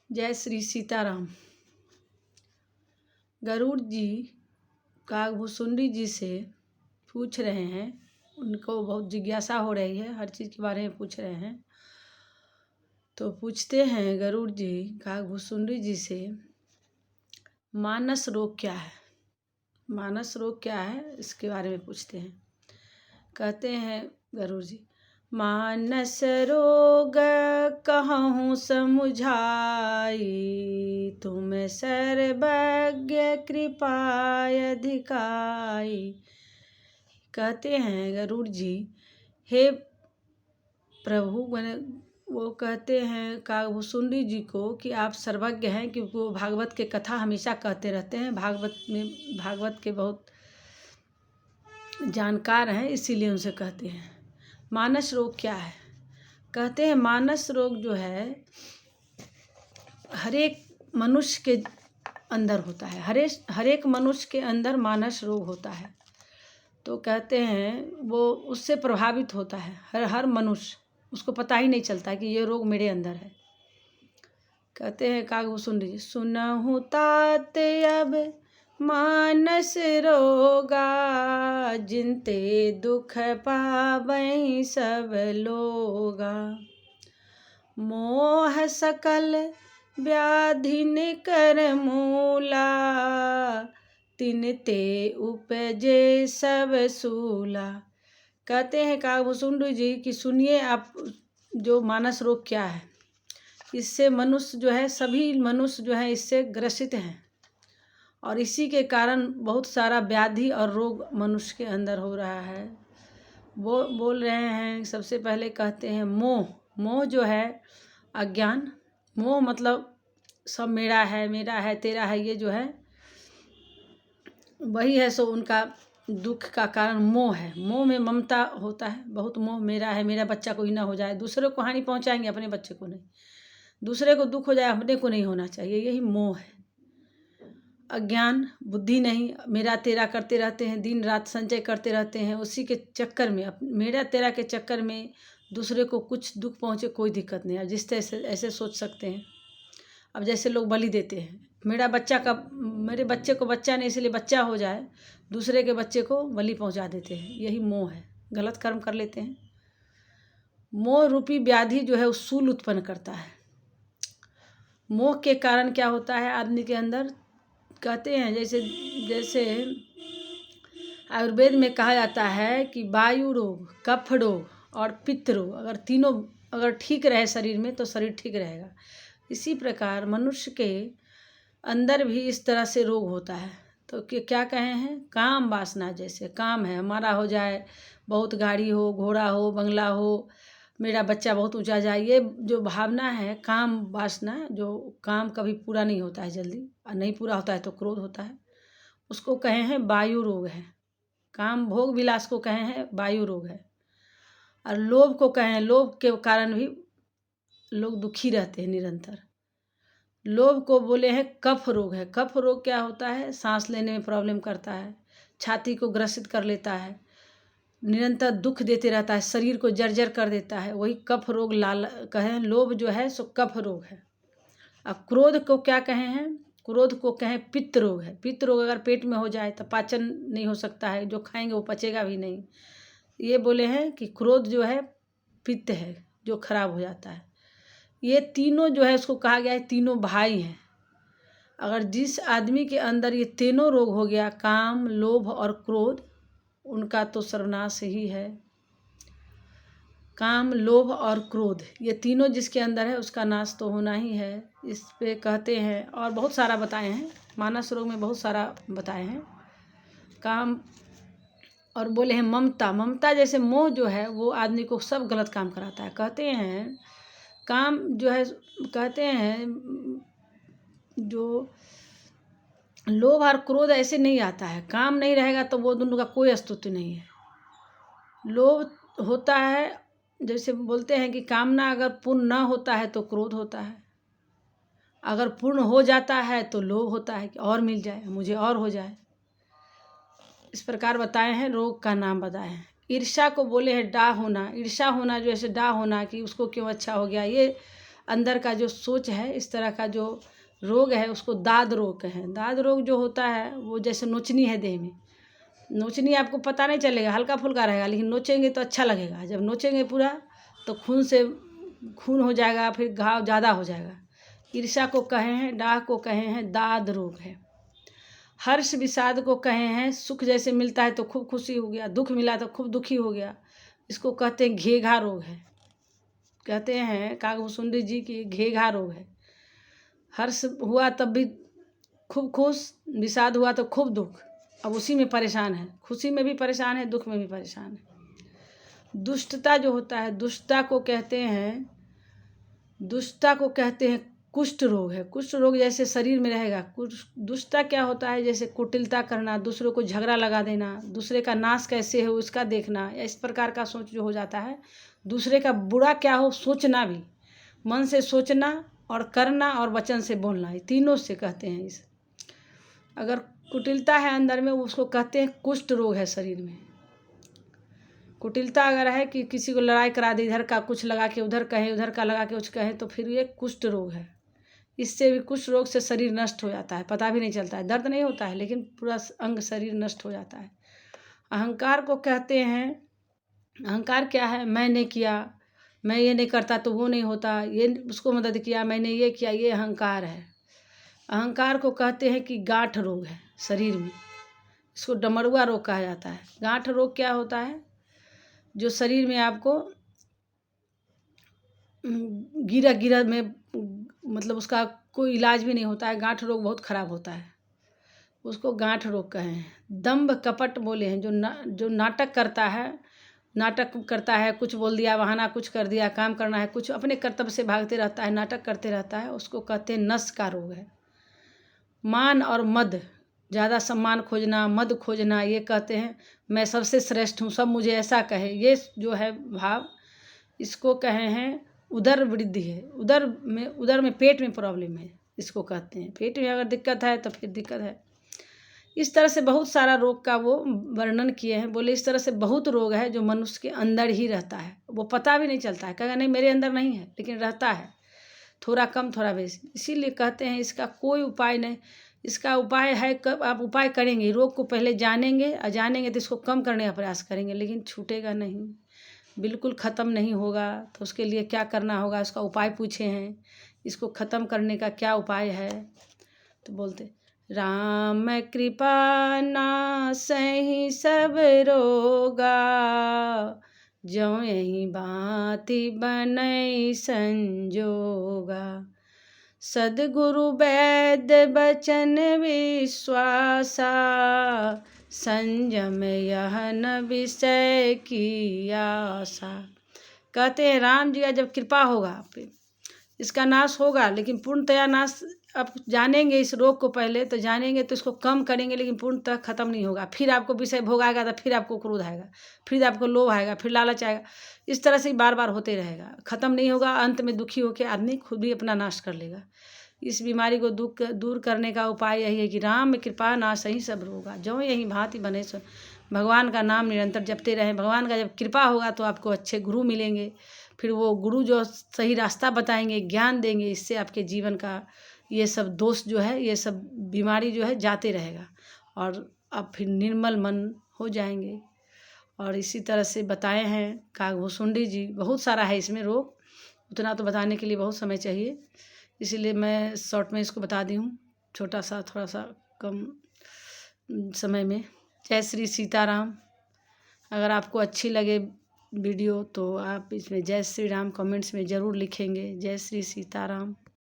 जय श्री सीताराम। गरुड़ जी कागभूषुंडी जी से पूछ रहे हैं, उनको बहुत जिज्ञासा हो रही है, हर चीज़ के बारे में पूछ रहे हैं। तो पूछते हैं गरुड़ जी कागभूषुंडी जी से, मानस रोग क्या है? मानस रोग क्या है इसके बारे में पूछते हैं। कहते हैं गरुड़ जी, मानस रोग कहूँ समुझाई, तुम सर्वज्ञ कृपाय अधिकाई। कहते हैं गरुड़ जी, हे प्रभु, वो कहते हैं कागभूषुंडी जी को कि आप सर्वज्ञ हैं, क्योंकि वो भागवत के कथा हमेशा कहते रहते हैं, भागवत के बहुत जानकार हैं, इसीलिए उनसे कहते हैं। मानस रोग क्या है? कहते हैं मानस रोग जो है हर एक मनुष्य के अंदर होता है, हर एक मनुष्य के अंदर मानस रोग होता है। तो कहते हैं वो उससे प्रभावित होता है हर मनुष्य, उसको पता ही नहीं चलता कि ये रोग मेरे अंदर है। कहते हैं कागभूषुंडी जी, सुनहु तात अब मानस रोगा, जिनते दुख पावै सब लोगा, मोह सकल व्याधिन कर मूला, तिनते उपजे सब सूला। कहते हैं कागभूषुंडी जी कि सुनिए आप, जो मानस रोग क्या है, इससे मनुष्य जो है, सभी मनुष्य जो है इससे ग्रसित हैं, और इसी के कारण बहुत सारा व्याधि और रोग मनुष्य के अंदर हो रहा है। वो बोल रहे हैं, सबसे पहले कहते हैं मोह। मोह जो है अज्ञान, मोह मतलब सब मेरा है तेरा है, ये जो है वही है। सो उनका दुख का कारण मोह है। मोह में ममता होता है, बहुत मोह, मेरा है, मेरा बच्चा कोई ना हो जाए, दूसरे को हानि पहुंचाएंगे, अपने बच्चे को नहीं, दूसरे को दुख हो जाए, अपने को नहीं होना चाहिए, यही मोह है। अज्ञान, बुद्धि नहीं, मेरा तेरा करते रहते हैं, दिन रात संचय करते रहते हैं, उसी के चक्कर में, मेरा तेरा के चक्कर में दूसरे को कुछ दुख पहुँचे कोई दिक्कत नहीं। अब जिस तरह से ऐसे सोच सकते हैं, अब जैसे लोग बलि देते हैं, मेरे बच्चे को बच्चा नहीं, इसलिए बच्चा हो जाए, दूसरे के बच्चे को बलि पहुंचा देते हैं, यही मोह है, गलत कर्म कर लेते हैं। मोह रूपी व्याधि जो है वो शूल उत्पन्न करता है। मोह के कारण क्या होता है आदमी के अंदर? कहते हैं जैसे आयुर्वेद में कहा जाता है कि वायु रोग, कफ रोग और पित्त रोग, अगर तीनों अगर ठीक रहे शरीर में तो शरीर ठीक रहेगा। इसी प्रकार मनुष्य के अंदर भी इस तरह से रोग होता है। तो क्या कहे हैं? काम वासना, जैसे काम है हमारा हो जाए, बहुत गाड़ी हो, घोड़ा हो, बंगला हो, मेरा बच्चा बहुत ऊंचा जाए, ये जो भावना है काम वासना, जो काम कभी पूरा नहीं होता है जल्दी, और नहीं पूरा होता है तो क्रोध होता है, उसको कहे हैं वायु रोग है। काम भोग विलास को कहे हैं वायु रोग है। और लोभ को कहें, लोभ के कारण भी लोग दुखी रहते हैं निरंतर। लोभ को बोले हैं कफ रोग है। कफ रोग क्या होता है? सांस लेने में प्रॉब्लम करता है, छाती को ग्रसित कर लेता है, निरंतर दुख देते रहता है, शरीर को जर्जर कर देता है, वही कफ रोग कहें। लोभ जो है सो कफ रोग है। अब क्रोध को क्या कहे हैं? क्रोध को कहें पित्त रोग है। पित्त रोग अगर पेट में हो जाए तो पाचन नहीं हो सकता है, जो खाएंगे वो पचेगा भी नहीं। ये बोले हैं कि क्रोध जो है पित्त है, जो खराब हो जाता है। ये तीनों जो है उसको कहा गया है तीनों भाई हैं। अगर जिस आदमी के अंदर ये तीनों रोग हो गया, काम, लोभ और क्रोध, उनका तो सर्वनाश ही है। काम, लोभ और क्रोध, ये तीनों जिसके अंदर है उसका नाश तो होना ही है। इस पे कहते हैं, और बहुत सारा बताए हैं, मानस रोग में बहुत सारा बताए हैं। काम और बोले हैं ममता। ममता जैसे मोह जो है वो आदमी को सब गलत काम कराता है। कहते हैं काम जो है, कहते हैं जो लोभ और क्रोध ऐसे नहीं आता है, काम नहीं रहेगा तो वो दोनों का कोई अस्तित्व नहीं है। लोभ होता है, जैसे बोलते हैं कि कामना अगर पूर्ण ना होता है तो क्रोध होता है, अगर पूर्ण हो जाता है तो लोभ होता है कि और मिल जाए, मुझे और हो जाए। इस प्रकार बताए हैं, रोग का नाम बताए हैं। ईर्ष्या को बोले हैं डा होना। ईर्ष्या होना जो ऐसे डा होना कि उसको क्यों अच्छा हो गया, ये अंदर का जो सोच है, इस तरह का जो रोग है उसको दाद रोग है। दाद रोग जो होता है वो जैसे नोचनी है देह में, नोचनी आपको पता नहीं चलेगा, हल्का फुल्का रहेगा, लेकिन नोचेंगे तो अच्छा लगेगा। जब नोचेंगे पूरा तो खून हो जाएगा, फिर घाव ज़्यादा हो जाएगा। ईर्ष्या को कहे हैं, डाह को कहे हैं दाद रोग है। हर्ष विषाद को कहे हैं, सुख जैसे मिलता है तो खूब खुशी हो गया, दुख मिला तो खूब दुखी हो गया, इसको कहते हैं घेघा रोग है। कहते हैं काकभूषुंडी जी की घेघा रोग है। हर्ष हुआ तब भी खूब खुश, विषाद हुआ तो खूब दुख, अब उसी में परेशान है, खुशी में भी परेशान है, दुख में भी परेशान है। दुष्टता जो होता है, दुष्टता को कहते हैं कुष्ठ रोग है। कुष्ठ रोग जैसे शरीर में रहेगा। दुष्टता क्या होता है, जैसे कुटिलता करना, दूसरों को झगड़ा लगा देना, दूसरे का नाश कैसे हो उसका देखना, या इस प्रकार का सोच जो हो जाता है। दूसरे का बुरा क्या हो सोचना भी, मन से सोचना और करना और वचन से बोलना, ये तीनों से कहते हैं इस। अगर कुटिलता है अंदर में, उसको कहते हैं कुष्ठ रोग है शरीर में। कुटिलता अगर है कि किसी को लड़ाई करा दे, इधर का कुछ लगा के उधर कहे, उधर का लगा के कुछ कहे, तो फिर ये कुष्ठ रोग है। इससे भी कुष्ठ रोग से शरीर नष्ट हो जाता है, पता भी नहीं चलता है, दर्द नहीं होता है, लेकिन पूरा अंग शरीर नष्ट हो जाता है। अहंकार को कहते हैं, अहंकार क्या है, मैंने किया, मैं ये नहीं करता तो वो नहीं होता, ये उसको मदद किया, मैंने ये किया, ये अहंकार है। अहंकार को कहते हैं कि गांठ रोग है शरीर में, इसको डमरुआ रोग कहा जाता है। गांठ रोग क्या होता है, जो शरीर में आपको गिरा गिरा में, मतलब उसका कोई इलाज भी नहीं होता है, गांठ रोग बहुत खराब होता है, उसको गांठ रोग कहे हैं। दंभ कपट बोले हैं, जो नाटक करता है, कुछ बोल दिया, बहाना कुछ कर दिया, काम करना है, कुछ अपने कर्तव्य से भागते रहता है, नाटक करते रहता है, उसको कहते हैं नस का रोग है। मान और मद, ज़्यादा सम्मान खोजना, मद खोजना, ये कहते हैं मैं सबसे श्रेष्ठ हूँ, सब मुझे ऐसा कहे, ये जो है भाव, इसको कहे हैं उदर वृद्धि है। उदर में पेट में प्रॉब्लम है, इसको कहते हैं। पेट में अगर दिक्कत है तो फिर दिक्कत है। इस तरह से बहुत सारा रोग का वो वर्णन किए हैं। बोले इस तरह से बहुत रोग है जो मनुष्य के अंदर ही रहता है, वो पता भी नहीं चलता है, कहेगा नहीं मेरे अंदर नहीं है, लेकिन रहता है, थोड़ा कम थोड़ा बेसी। इसीलिए कहते हैं इसका कोई उपाय नहीं। इसका उपाय है, कब आप उपाय करेंगे, रोग को पहले जानेंगे, और जानेंगे तो इसको कम करने का प्रयास करेंगे, लेकिन छूटेगा नहीं, बिल्कुल ख़त्म नहीं होगा। तो उसके लिए क्या करना होगा, उसका उपाय पूछे हैं, इसको ख़त्म करने का क्या उपाय है। तो बोलते राम कृपा नासहि सब रोगा, ज्यों यही भांति बनई संजोगा। सद्गुरु वैद्य बचन विश्वासा, संयम यह न विषय की आशा। कहते हैं राम जी का जब कृपा होगा आप पे, इसका नाश होगा, लेकिन पूर्णतया नाश आप जानेंगे इस रोग को, पहले तो जानेंगे तो इसको कम करेंगे, लेकिन पूर्णतः खत्म नहीं होगा। फिर आपको विषय भोग आएगा तो फिर आपको क्रोध आएगा, फिर आपको लोभ आएगा, फिर लालच आएगा, इस तरह से बार बार होते रहेगा, खत्म नहीं होगा। अंत में दुखी होकर आदमी खुद भी अपना नाश कर लेगा। इस बीमारी को दूर करने का उपाय यही है कि राम कृपा नासहि सब रोगा, ज्यों यही भांति बने सो। भगवान का नाम निरंतर जपते रहें। भगवान का जब कृपा होगा तो आपको अच्छे गुरु मिलेंगे, फिर वो गुरु जो सही रास्ता बताएंगे, ज्ञान देंगे, इससे आपके जीवन का ये सब दोष जो है, ये सब बीमारी जो है जाते रहेगा, और आप फिर निर्मल मन हो जाएंगे। और इसी तरह से बताए हैं काकभूषुंडी जी। बहुत सारा है इसमें रोग, उतना तो बताने के लिए बहुत समय चाहिए, इसीलिए मैं शॉर्ट में इसको बता दी हूँ, छोटा सा, थोड़ा सा कम समय में। जय श्री सीताराम। अगर आपको अच्छी लगे वीडियो तो आप इसमें जय श्री राम कमेंट्स में ज़रूर लिखेंगे। जय श्री सीताराम।